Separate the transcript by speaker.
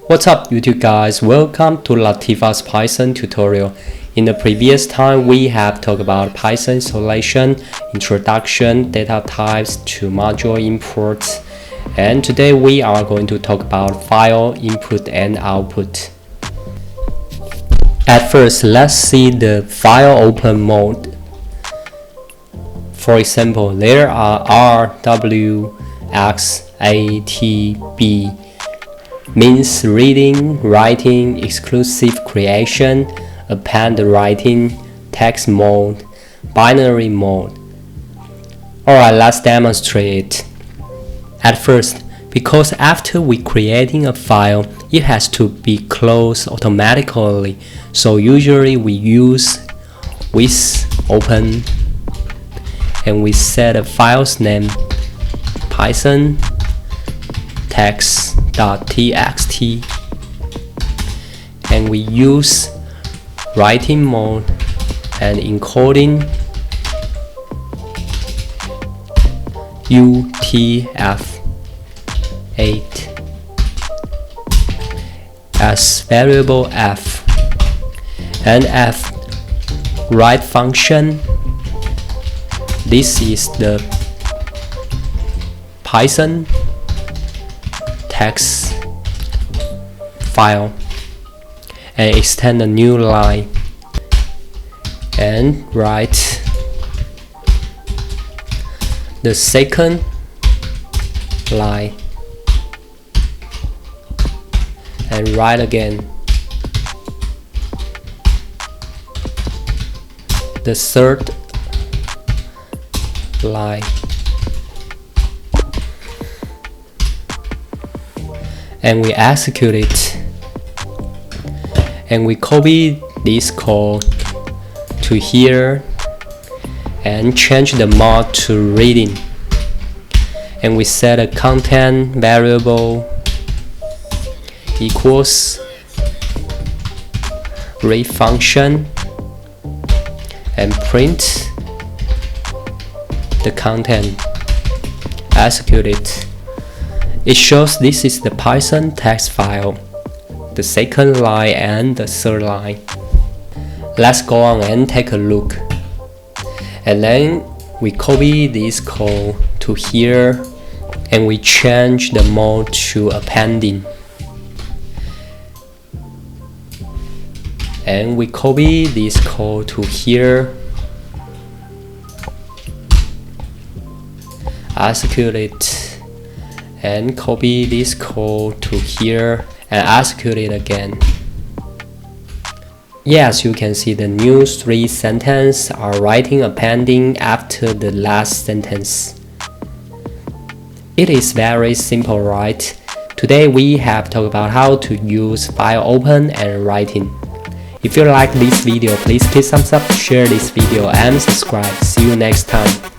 Speaker 1: What's up YouTube guys, welcome to Latifa's Python tutorial. In the previous time we have talked about Python installation, introduction, data types to module imports, and today we are going to talk about file input and output. At first, let's see the file open mode. For example, there are R, W, X, A, T, B means reading, writing, exclusive creation, append writing, text mode, binary mode. Alright, let's demonstrate it. At first, because after we creating a file, it has to be closed automatically, so usually we use with open and we set a file's name python text.txt and we use writing mode and encoding UTF-8 as variable f, and f write function. This is the Python text file, and extend a new line and write the second line and write again the third line, and we execute it, and we copy this code to here and change the mode to reading, and we set a content variable equals read function and print the content. Execute it. It shows this is the Python text file, the second line and the third line. Let's go on and take a look. And then we copy this code to here and we change the mode to appending. And we copy this code to here, execute it, and copy this code to here and execute it again. Yes, you can see the new three sentences are writing appending after the last sentence. It is very simple, right? Today we have talked about how to use file open and writing. If you like this video, please hit thumbs up, share this video and subscribe. See you next time.